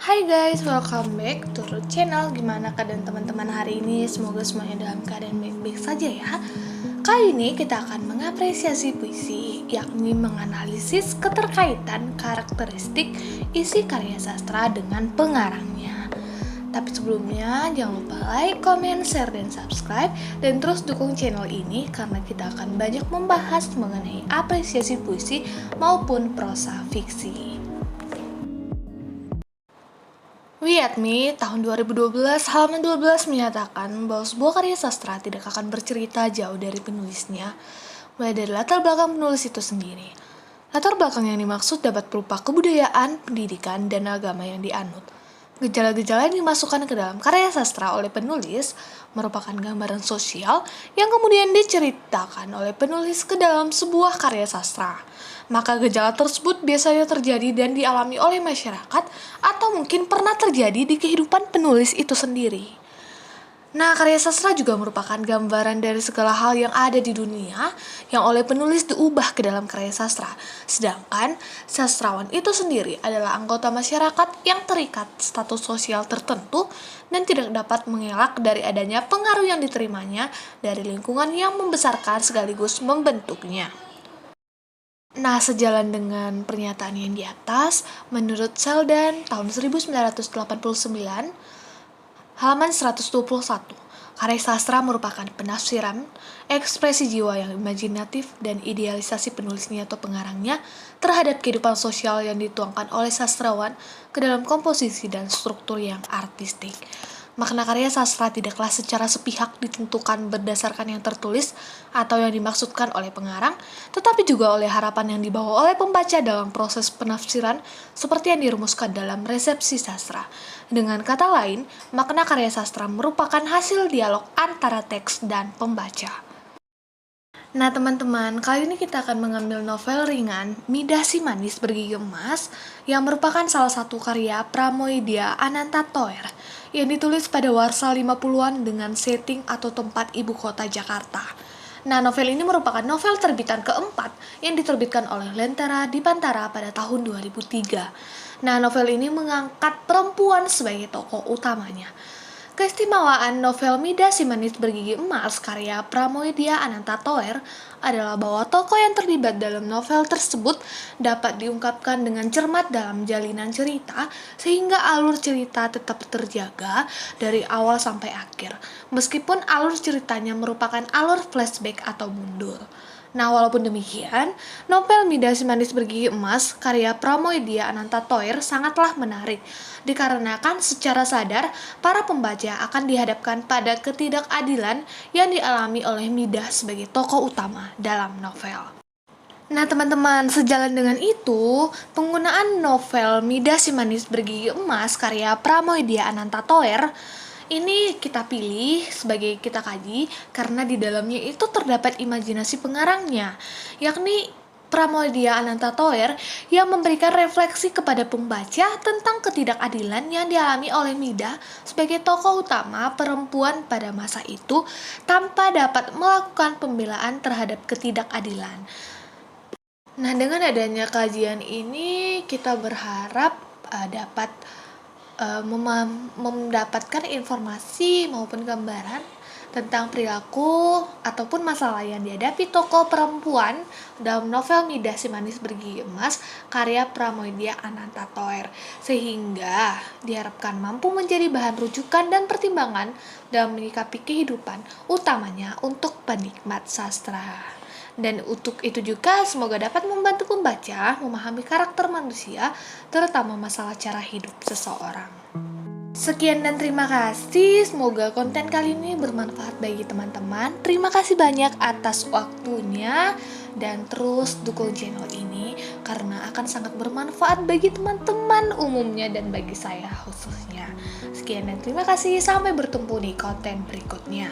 Hai guys, welcome back to Root Channel. Gimana keadaan teman-teman hari ini? Semoga semuanya dalam keadaan baik-baik saja ya. Kali ini kita akan mengapresiasi puisi, yakni menganalisis keterkaitan karakteristik isi karya sastra dengan pengarangnya. Tapi sebelumnya, jangan lupa like, comment, share, dan subscribe. Dan terus dukung channel ini karena kita akan banyak membahas mengenai apresiasi puisi maupun prosa fiksi. We At Me tahun 2012 halaman 12 menyatakan bahwa sebuah karya sastra tidak akan bercerita jauh dari penulisnya, mulai dari latar belakang penulis itu sendiri. Latar belakang yang dimaksud dapat berupa kebudayaan, pendidikan, dan agama yang dianut. Gejala-gejala yang dimasukkan ke dalam karya sastra oleh penulis merupakan gambaran sosial yang kemudian diceritakan oleh penulis ke dalam sebuah karya sastra. Maka gejala tersebut biasanya terjadi dan dialami oleh masyarakat atau mungkin pernah terjadi di kehidupan penulis itu sendiri. Nah, karya sastra juga merupakan gambaran dari segala hal yang ada di dunia yang oleh penulis diubah ke dalam karya sastra. Sedangkan sastrawan itu sendiri adalah anggota masyarakat yang terikat status sosial tertentu dan tidak dapat mengelak dari adanya pengaruh yang diterimanya dari lingkungan yang membesarkan sekaligus membentuknya. Nah, sejalan dengan pernyataan yang di atas, menurut Seldan tahun 1989, halaman 121, karya sastra merupakan penafsiran, ekspresi jiwa yang imajinatif dan idealisasi penulisnya atau pengarangnya terhadap kehidupan sosial yang dituangkan oleh sastrawan ke dalam komposisi dan struktur yang artistik. Makna karya sastra tidaklah secara sepihak ditentukan berdasarkan yang tertulis atau yang dimaksudkan oleh pengarang, tetapi juga oleh harapan yang dibawa oleh pembaca dalam proses penafsiran seperti yang dirumuskan dalam resepsi sastra. Dengan kata lain, makna karya sastra merupakan hasil dialog antara teks dan pembaca. Nah teman-teman, kali ini kita akan mengambil novel ringan Midah Si Manis Bergigi Emas yang merupakan salah satu karya Pramoedia Anantathur yang ditulis pada Warsa 50-an dengan setting atau tempat ibu kota Jakarta. Nah, novel ini merupakan novel terbitan keempat yang diterbitkan oleh Lentera Dipantara pada tahun 2003. Nah, novel ini mengangkat perempuan sebagai tokoh utamanya. Keistimewaan novel Midah Si Manis Bergigi Emas karya Pramoedia Anantathur adalah bahwa tokoh yang terlibat dalam novel tersebut dapat diungkapkan dengan cermat dalam jalinan cerita sehingga alur cerita tetap terjaga dari awal sampai akhir, meskipun alur ceritanya merupakan alur flashback atau mundur. Nah, walaupun demikian, novel Midah Si Manis Bergigi Emas karya Pramoedia Anantathur sangatlah menarik, dikarenakan secara sadar para pembaca akan dihadapkan pada ketidakadilan yang dialami oleh Midah sebagai tokoh utama dalam novel. Nah teman-teman, sejalan dengan itu, penggunaan novel Midah Si Manis Bergigi Emas karya Pramoedia Anantathur ini kita pilih sebagai kita kaji karena di dalamnya itu terdapat imajinasi pengarangnya, yakni Pramoedia Anantathur yang memberikan refleksi kepada pembaca tentang ketidakadilan yang dialami oleh Midah sebagai tokoh utama perempuan pada masa itu tanpa dapat melakukan pembelaan terhadap ketidakadilan. Nah, dengan adanya kajian ini kita berharap dapat mendapatkan informasi maupun gambaran tentang perilaku ataupun masalah yang dihadapi tokoh perempuan dalam novel Midah Si Manis Bergigi Emas karya Pramoedia Anantathur, sehingga diharapkan mampu menjadi bahan rujukan dan pertimbangan dalam menyikapi kehidupan, utamanya untuk penikmat sastra. Dan untuk itu juga semoga dapat membantu pembaca memahami karakter manusia, terutama masalah cara hidup seseorang. Sekian dan terima kasih, semoga konten kali ini bermanfaat bagi teman-teman. Terima kasih banyak atas waktunya dan terus dukung channel ini karena akan sangat bermanfaat bagi teman-teman umumnya dan bagi saya khususnya. Sekian dan terima kasih, sampai bertemu di konten berikutnya.